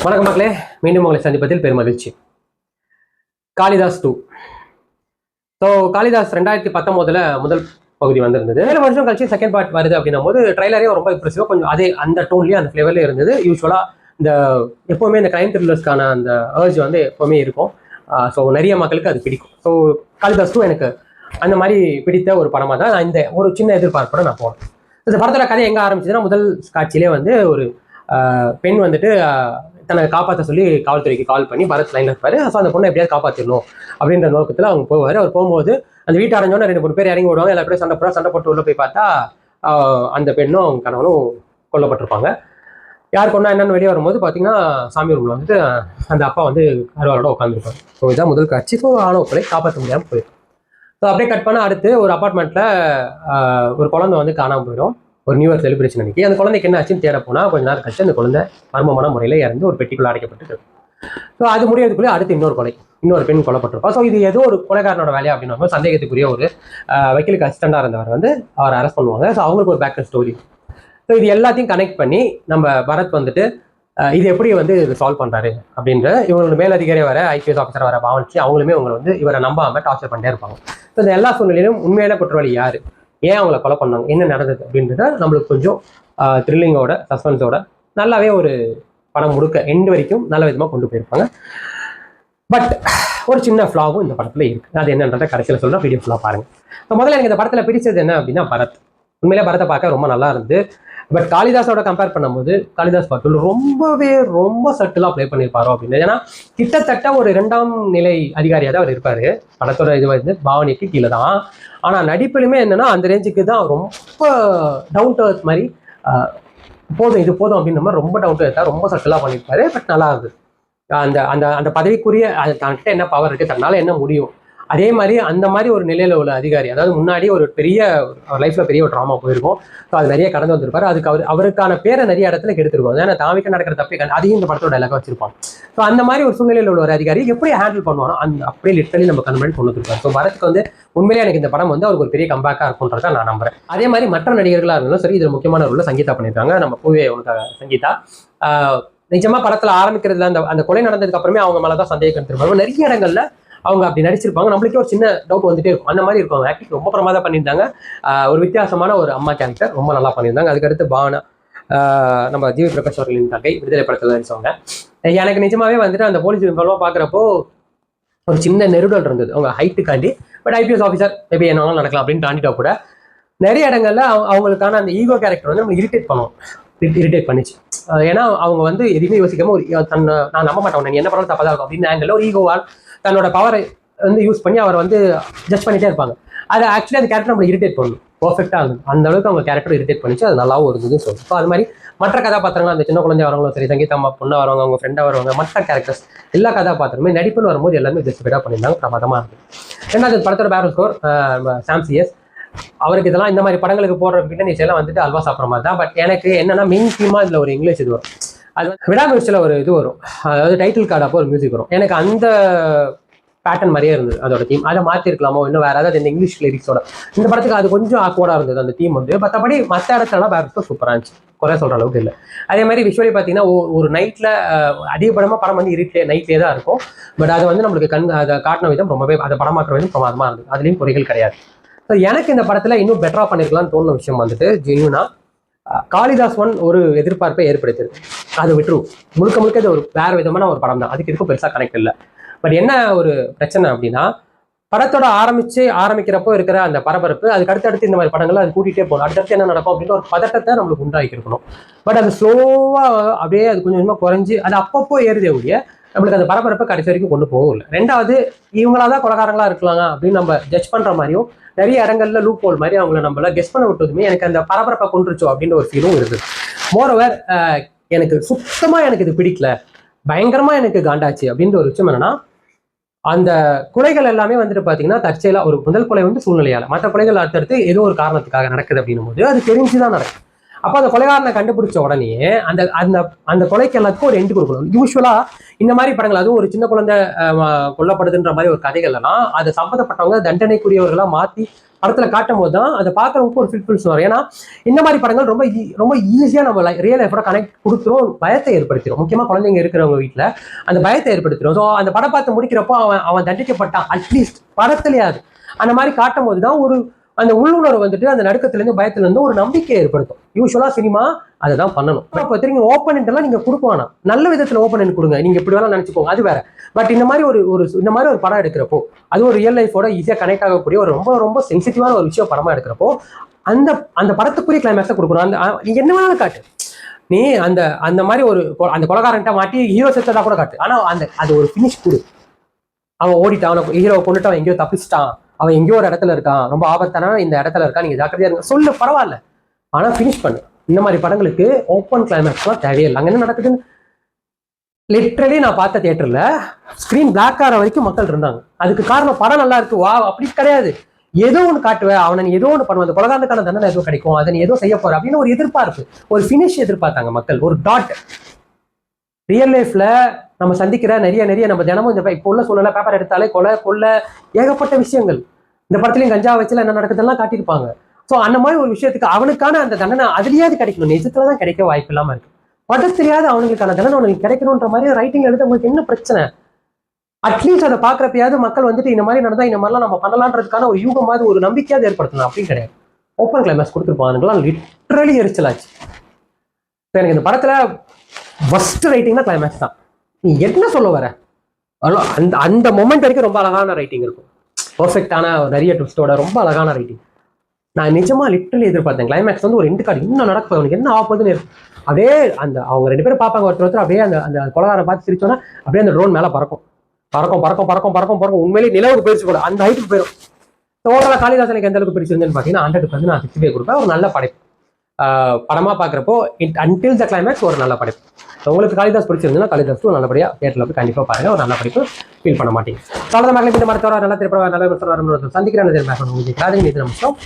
வணக்கம் மக்களே, மீண்டும் உங்களை சந்திப்பதில் பெருமகிழ்ச்சி. காளிதாஸ் 2. ஸோ காளிதாஸ் 2019 முதல் பகுதி வந்திருந்தது. 7 வருஷம் கழிச்சு செகண்ட் பார்ட் வருது அப்படின்னும் போது ட்ரைலரே ரொம்ப இம்ப்ரெசிவாக கொஞ்சம் அதே அந்த டோன்லேயே அந்த ஃப்ளேவர்லேயே இருந்தது. யூஸ்வலாக இந்த எப்போவுமே இந்த கிரைம் த்ரில்லர்ஸ்க்கான அந்த ஏர்ஜ் வந்து எப்போவுமே இருக்கும். ஸோ நிறைய மக்களுக்கு அது பிடிக்கும். ஸோ காளிதாஸ் 2 எனக்கு அந்த மாதிரி பிடித்த ஒரு படமாக தான் நான் இந்த ஒரு சின்ன எதிர்பார்ப்போட நான் போனேன். இந்த படத்தோட கதை எங்கே ஆரம்பிச்சதுன்னா, முதல் காட்சியிலே வந்து ஒரு பெண் வந்துட்டு தன்னை காப்பாற்ற சொல்லி காவல்துறைக்கு கால் பண்ணி பரத் லைனில் இருப்பார். ஸோ அந்த பொண்ணை எப்படியாவது காப்பாற்றிடணும் அப்படின்ற நோக்கத்தில் அவங்க போவார். அவர் போகும்போது அந்த வீட்டை அடைஞ்சோன்னா 2-3 பேர் இறங்கி விடுவாங்க. எல்லா பேரும் சண்டை போட்டு உள்ளே போய் பார்த்தா அந்த பெண்ணும் அவங்க கணவனும் கொல்லப்பட்டிருப்பாங்க. யார் கொண்டா என்னன்னு வெளியே வரும்போது பார்த்தீங்கன்னா, சாமி ரூமில் வந்துட்டு அந்த அப்பா வந்து அறுவாளோட உட்காந்துருப்பார். ஸோ இதுதான் முதல் காட்சி. ஸோ ஆணவ காப்பாற்ற முடியாமல் போயிடும். ஸோ அப்படியே கட் பண்ண அடுத்து ஒரு அப்பார்ட்மெண்ட்டில் ஒரு குழந்தை வந்து காணாமல் போயிடும். ஒரு நியூ இயர் செலிப்ரேஷன் அன்னைக்கு அந்த குழந்தைக்கு என்ன ஆச்சுன்னு தேட போனால் கொஞ்ச நேரம் கழிச்சு அந்த குழந்தை மர்மமான முறையில் இறந்து ஒரு பெட்டிக்குள்ள அடைக்கப்பட்டு. ஸோ அது முடியறதுக்குள்ளே அடுத்து இன்னொரு பெண் கொல்லப்பட்டிருப்பா. ஸோ இது ஏதோ ஒரு கொலைகாரனோட வேலையா அப்படின்னு சந்தேகத்துக்குரிய ஒரு வக்கீலுக்கு அசிஸ்டண்டாக இருந்தவர் வந்து அவரை அரெஸ்ட் பண்ணுவாங்க. ஸோ அவங்களுக்கு ஒரு பேக்கப் ஸ்டோரி. ஸோ இது எல்லாத்தையும் கனெக்ட் பண்ணி நம்ம பரத் வந்துட்டு இது எப்படி வந்து இது சால்வ் பண்ணுறாரு அப்படின்ற இவங்களோட மேலதிகாரி வர ஐபிஎஸ் ஆஃபீஸர் வர பாவனிச்சு அவங்களுமே அவங்க வந்து இவரை நம்பாமல் டார்ச்சர் பண்ணிட்டே இருப்பாங்க. ஸோ இந்த எல்லா சூழ்நிலையிலும் உண்மையான குற்றவாளி யார், ஏன் அவங்கள கொலை பண்ணாங்க, என்ன நடந்தது அப்படின்றத நம்மளுக்கு கொஞ்சம் த்ரில்லிங்கோட சஸ்பென்ஸோட நல்லாவே ஒரு படம் முழுக்க எண்டு வரைக்கும் நல்ல விதமாக கொண்டு போயிருப்பாங்க. பட் ஒரு சின்ன ஃப்ளாவும் இந்த படத்தில் இருக்குது. அது என்னன்றதை கடைசியில் சொல்கிறேன், வீடியோ ஃபுல்லாக பாருங்கள். ஸோ முதல்ல எனக்கு இந்த படத்தில் பிடிச்சது என்ன அப்படின்னா, பரத் உண்மையிலே பரத்தை பார்க்க ரொம்ப நல்லா இருந்தது. பட் காளிதாஸோட கம்பேர் பண்ணும்போது காளிதாஸ் பாட்டில் ரொம்ப சட்டிலாக ப்ளே பண்ணியிருப்பாரோ அப்படின்னு. ஏன்னா கிட்டத்தட்ட ஒரு 2ஆம் நிலை அதிகாரியாக தான் அவர் இருப்பார். படத்தோட இது வந்து பாவனைக்கு கீழே தான். ஆனால் நடிப்பிலுமே என்னன்னா அந்த ரேஞ்சுக்கு தான் ரொம்ப டவுன் டு எர்த் மாதிரி இது போதும் அப்படின்ற மாதிரி ரொம்ப டவுன் டு எர்த்தாக ரொம்ப சட்டிலாக பண்ணியிருப்பாரு. பட் நல்லா இருந்தது. அந்த அந்த அந்த பதவிக்குரிய தன்கிட்ட என்ன பவர் இருக்குது, தன்னால் என்ன முடியும், அதே மாதிரி அந்த மாதிரி ஒரு நிலையில் உள்ள அதிகாரி, அதாவது முன்னாடி ஒரு பெரிய லைஃப்பில் பெரிய ஒரு ட்ராமா போயிருக்கும். ஸோ அது நிறைய கடந்து வந்திருப்பாரு. அதுக்கு அவருக்கான பேரை நிறைய இடத்துல கெடுத்துருக்கும். ஏன்னா தாமிக்க நடக்கிற தப்பே அதையும் இந்த படத்தோட டைலாக வச்சிருப்பான். ஸோ அந்த மாதிரி ஒரு சூழ்நிலையில் உள்ள ஒரு அதிகாரி எப்படி ஹேண்டில் பண்ணுவானோ அப்படியே லிட்டரலி நம்ம கண்முன்னாடி கொண்டு வந்துருப்பாரு. ஸோ பரத்துக்கு வந்து உண்மையிலே எனக்கு இந்த படம் வந்து அவருக்கு ஒரு பெரிய கம்பேக்காக இருக்கும்ன்றதை நான் நம்புறேன். அதே மாதிரி மற்ற நடிகர்களாக இருந்தாலும் சரி, இதில் முக்கியமான ரோலில் சங்கீதா பண்ணியிருக்காங்க. நம்ம பூவே உனக்கு சங்கீதா நிஜமா படத்தில் ஆரம்பிக்கிறதுல அந்த கொலை நடந்ததுக்கு அப்புறமே அவங்க மேலே தான் சந்தேகம் எடுத்துருப்பாங்க. நிறைய இடங்கள்ல அவங்க அப்படி நடிச்சிருப்பாங்க. நம்மளுக்கே ஒரு சின்ன டவுட் வந்துட்டே இருக்கும். அந்த மாதிரி இருக்கும். ஆக்டிங் ரொம்ப பிரமாதம் பண்ணியிருந்தாங்க. ஒரு வித்தியாசமான ஒரு அம்மா கேரக்டர் ரொம்ப நல்லா பண்ணியிருந்தாங்க. அதுக்கடுத்து பாவனா, நம்ம ஜிவி பிரகாஷ் அவர்களின் தங்கை, விடுதலை படத்தில் நடிச்சவங்க. எனக்கு நிஜமாவே வந்துட்டு அந்த போலீஸ் யூனிஃபார்ம்லாம் பார்க்குறப்போ ஒரு சின்ன நெருடல் இருந்தது அவங்க ஹைட்டுக்காண்டி. பட் ஐபிஎஸ் ஆஃபீஸர் மேபி என்னாலும் நடக்கலாம் அப்படின்னு தாண்டிட்டா கூட நிறைய இடங்கள்ல அவங்களுக்கான அந்த ஈகோ கேரக்டர் வந்து நம்மளுக்கு இரிட்டேட் பண்ணிச்சு. ஏன்னா அவங்க வந்து எதுவுமே யோசிக்காம ஒரு நான் நம்ப மாட்டேன், நீ என்ன பண்ணாலும் தப்பா தான் இருக்கும் அப்படின்னு ஆங்கிள் ஒரு ஈகோவால் தன்னோட பவரை வந்து யூஸ் பண்ணி அவர் வந்து ஜட்ஜ் பண்ணிட்டே இருப்பாங்க. அது ஆக்சுவலி அந்த கேரக்டர் நம்மளை இரிட்டேட் பண்ணணும். பர்ஃபெக்டாக இருந்தது. அந்த அளவுக்கு அவங்க கேரக்டர் இரிட்டேட் பண்ணிச்சு. அது நல்லாவும் இருந்ததுன்னு சொல்லுவோம். ஸோ அது மாதிரி மற்ற கதாபாத்திரங்கள், அந்த சின்ன குழந்தை வரவங்களும் சரி, சங்கீதம்மா பொண்ணா வரவங்க, அவங்க ஃப்ரெண்டாக வரவங்க, மற்ற கேரக்டர்ஸ் எல்லா கதாபாத்திரமே நடிப்புன்னு வரும்போது எல்லாமே ஜஸ்டிஃபைடாக பண்ணியிருந்தாங்க. பிரமாதமாக இருந்தது. ரெண்டாவது படத்தோட பேக்ரவுண்ட் ஸ்கோர் சாம் சிஎஸ். அவருக்கு இதெல்லாம் இந்த மாதிரி படங்களுக்கு போடுற பின்னணி எல்லாம் வந்துட்டு அல்வா சாப்பிட்ற மாதிரி தான். பட் எனக்கு என்னன்னா மெயின் தீமாக இதில் ஒரு இங்கிலீஷ் இது வரும். அது விடாமுயற்சியில் ஒரு இது வரும். அதாவது டைட்டில் கார்டு அப்போ ஒரு மியூசிக் வரும். எனக்கு அந்த பேட்டர்ன் மாதிரியே இருந்தது அதோட தீம். அதை மாற்றிருக்கலாமோ இன்னும் வேறு ஏதாவது இந்த இங்கிலீஷ் லிரிக்ஸோட. இந்த படத்துக்கு அது கொஞ்சம் ஆக்வர்டாக இருந்தது அந்த தீம் வந்து. மற்றபடி மற்ற இடத்துலலாம் பேக்ரவுண்ட் சூப்பராக இருந்துச்சு, குறை சொல்கிற அளவுக்கு இல்லை. அதே மாதிரி விஷுவலி பார்த்தீங்கன்னா ஒரு நைட்டில் அதிகப்படமாக படம் வந்து நைட்லேயே தான் இருக்கும். பட் அது வந்து நம்மளுக்கு அதை காட்டின விதம் ரொம்பவே, அதை படமாக்குற விதம் பிரமாதமாக இருந்தது. அதுலேயும் குறைகள் கிடையாது. ஸோ எனக்கு இந்த படத்தில் இன்னும் பெட்டராக பண்ணியிருக்கலாம்னு தோணுன விஷயம் வந்துட்டு ஜென்யூனா காளிதாஸ் 1 ஒரு எதிர்பார்ப்பை ஏற்படுத்திருக்கு. அதை விட்டுரும். முழுக்க இது ஒரு வேறு விதமான ஒரு படம் தான். அதுக்கு இதுக்கும் பெருசாக கனெக்ட் இல்லை. பட் என்ன ஒரு பிரச்சனை அப்படின்னா, படத்தோட ஆரம்பிக்கிறப்போ இருக்கிற அந்த பரபரப்பு அதுக்கு அடுத்தடுத்து இந்த மாதிரி படங்கள் அது கூட்டிகிட்டே போகணும். அடுத்தடுத்து என்ன நடக்கும் அப்படின்ற ஒரு பதட்டத்தை நம்மளுக்கு உண்டாக்கிருக்கணும். பட் அது ஸ்லோவாக அப்படியே அது கொஞ்சம் கொஞ்சமாக குறைஞ்சி அது அப்பப்போ ஏறுதே ஒழிய நம்மளுக்கு அந்த பரபரப்பை கடைசி வரைக்கும் கொண்டு போகவும் இல்லை. ரெண்டாவது, இவங்களாதான் கொலகாரங்களா இருக்கலாம் அப்படின்னு நம்ம ஜட்ஜ் பண்ணுற மாதிரியும் நிறைய இடங்கள்ல லூப் ஹோல் மாதிரி அவங்கள நம்மள கெஸ் பண்ண விட்டதுமே எனக்கு அந்த பரபரப்பை கொண்டுருச்சோ அப்படின்ற ஒரு ஃபீலும் இருந்தது. மோரோவர் எனக்கு சுத்தமாக எனக்கு இது பிடிக்கல, பயங்கரமா எனக்கு காண்டாச்சு அப்படின்ற ஒரு விஷயம் என்னன்னா, அந்த கொலைகள் எல்லாமே வந்துட்டு பார்த்தீங்கன்னா தற்செயலாக ஒரு முதல் கொலை வந்து சூழ்நிலையால், மற்ற கொலைகள் அடுத்தடுத்து ஏதோ ஒரு காரணத்துக்காக நடக்குது அப்படின்னும் போது அது தெரிஞ்சுதான் நடக்குது. அப்போ அந்த கொலைகாரனை கண்டுபிடிச்ச உடனே அந்த அந்த அந்த கொலைக்கு எல்லாத்துக்கும் ஒரு எண்டு கொடுக்கணும். யூஸ்வலா இந்த மாதிரி படங்கள், அதுவும் ஒரு சின்ன குழந்தை கொல்லப்படுதுன்ற மாதிரி ஒரு கதைகள்லாம் அதை சம்மந்தப்பட்டவங்க தண்டனைக்குரியவர்களா மாத்தி படத்துல காட்டும் போது தான் அதை பார்க்கறவங்களுக்கு ஒரு ஃபில்ஃபில்ஸ் வரும். ஏன்னா இந்த மாதிரி படங்கள் ரொம்ப ரொம்ப ஈஸியா நம்ம ரியல் லைஃபோட கனெக்ட் கொடுத்துரும், பயத்தை ஏற்படுத்திடும். முக்கியமா குழந்தைங்க இருக்கிறவங்க வீட்டுல அந்த பயத்தை ஏற்படுத்திடும். ஸோ அந்த படம் பார்த்து முடிக்கிறப்போ அவன் தண்டிக்கப்பட்டான் அட்லீஸ்ட் படத்துலயாது அந்த மாதிரி காட்டும் போது தான் ஒரு அந்த உள்ளுணர்வு வந்துட்டு அந்த நடுக்கத்திலேருந்து பயத்திலேருந்து ஒரு நம்பிக்கையை ஏற்படுத்தும். யூஸ்வலா சினிமா அதை தான் பண்ணணும். இப்போ திரும்பி ஓப்பன் எல்லாம் நீங்க கொடுப்பானா நல்ல விதத்துல ஓப்பன் கொடுங்க, நீங்க இப்படி வேணா நினைச்சுக்கோங்க, அது வேற. பட் இந்த மாதிரி இந்த மாதிரி ஒரு படம் எடுக்கிறப்போ அது ஒரு ரியல் லைஃபோட ஈஸியா கனெக்ட் ஆகக்கூடிய ஒரு ரொம்ப ரொம்ப சென்சிட்டிவான ஒரு விஷயம் படமா எடுக்கிறப்போ அந்த அந்த படத்துக்குரிய கிளைமேக்ஸை கொடுக்கணும். அந்த நீ என்ன வேணாலும் காட்டு, நீ அந்த அந்த மாதிரி ஒரு அந்த கொலகாரன்ட்ட மாட்டி ஹீரோ செத்ததா கூட காட்டு, ஆனா அது ஒரு ஃபினிஷ் கொடு. அவன் ஓடிட்டான், அவனை ஹீரோவை கொண்டுட்டு அவன் எங்கேயோ தப்பிச்சிட்டான், அவன் எங்கேயோ ஒரு இடத்துல இருக்கான், ரொம்ப ஆபத்தான இந்த இடத்துல இருக்கான், நீங்க ஜாக்கிரதையா இருங்க சொல்லு, பரவாயில்ல, ஆனா ஃபினிஷ் பண்ணு. இந்த மாதிரி படங்களுக்கு ஓப்பன் கிளைமேக்ஸ்லாம் தேவையில்லை. அங்க என்ன நடக்குதுன்னு லிட்ரலி நான் பார்த்த தியேட்டர்ல ஸ்கிரீன் பிளாக் ஆகிற வரைக்கும் மக்கள் இருந்தாங்க. அதுக்கு காரணம் படம் நல்லா இருக்கு வா அப்படி கிடையாது, ஏதோ ஒன்று காட்டுவேன், அவனை நீ ஏதோ ஒன்று பண்ணுவான், அந்த கொலகாரனுக்கான தண்டனை ஏதோ கிடைக்கும், அதை நீ ஏதோ செய்ய போற அப்படின்னு ஒரு எதிர்பார்ப்பு, ஒரு ஃபினிஷ் எதிர்பார்த்தாங்க மக்கள், ஒரு டாட். ரியல் லைஃப்ல நம்ம சந்திக்கிற நிறைய நம்ம தினமும் இந்த இப்போ உள்ள சூழல பேப்பர் எடுத்தாலே கொள்ள ஏகப்பட்ட விஷயங்கள். இந்த படத்துலயும் கஞ்சா வச்சுல என்ன நடக்குதெல்லாம் காட்டியிருப்பாங்க. ஸோ அந்த மாதிரி ஒரு விஷயத்துக்கு அவனுக்கான அந்த தண்டனை அதுலயாவது கிடைக்கணும், நிஜத்துலதான் கிடைக்க வாய்ப்பு இல்லாம இருக்கு. படத்துலயாவது அவனுக்கான தண்டனை அவனுக்கு கிடைக்கணுன்ற மாதிரி ரைட்டிங் எழுத உங்களுக்கு என்ன பிரச்சனை? அட்லீஸ்ட் அதை பாக்குறப்பயாவது மக்கள் வந்துட்டு இந்த மாதிரி நடந்தா இந்த மாதிரிலாம் நம்ம பண்ணலான்றதுக்கான ஒரு யூகமாவது ஒரு நம்பிக்கையாவது ஏற்படுத்தணும். அப்படின்னு கிடையாது. ஓப்பன் கிளைமேக்ஸ் கொடுத்துருப்பாங்கலாம் லிட்ரலி எரிச்சலாச்சு. எனக்கு இந்த படத்துல ஃபர்ஸ்ட் ரைட்டிங்னா கிளைமேக்ஸ் தான். நீ என்ன சொல்ல வர அந்த அந்த மொமெண்ட் வரைக்கும் ரொம்ப அழகான ரைட்டிங் இருக்கும், பர்ஃபெக்டான நிறைய ட்விஸ்டோட ரொம்ப அழகான ரைட்டிங். நான் நிஜமா லிட்டரலி எதிர்பார்த்தேன் கிளைமேக்ஸ் வந்து ஒரு எண்டு கார்டு இன்னும் நடக்க அவனுக்கு என்ன ஆகுதுன்னு அப்படியே அந்த அவங்க ரெண்டு பேரும் பார்ப்பாங்க, ஒருத்தர் அப்படியே அந்த அந்த கொலகாரம் பார்த்து சிரிச்சோன்னா அப்படியே அந்த ட்ரோன் மேலே பறக்கும். உண்மையிலேயே நிலவுக்கு போயிடுச்சு கூட, அந்த ஹைட்டுக்கு போயிடும். ஓவரால காளிதாசனுக்கு எந்த அளவுக்கு பிடிச்சிருந்தேன்னு பார்த்தீங்கன்னா 100% நான் 65 கொடுப்பேன். ஒரு நல்ல படைப்பு படமா பார்க்குறப்போ அன்டில் த கிளைமேக்ஸ் ஒரு நல்ல படைப்பு. உங்களுக்கு காளிதாஸ் பிடிச்சிருந்ததுன்னா காளிதாஸ் நல்லபடியாக தியேட்டரில் போய் கண்டிப்பாக பாருங்க, ஒரு நல்ல படிப்பு ஃபீல் பண்ண மாட்டீங்க. தொடர்ந்து மக்களுக்கு இந்த மரத்தோட நல்ல திரைப்படம் நல்ல சந்திக்கிறேன். ராஜன் இது நமஸ்காரம்.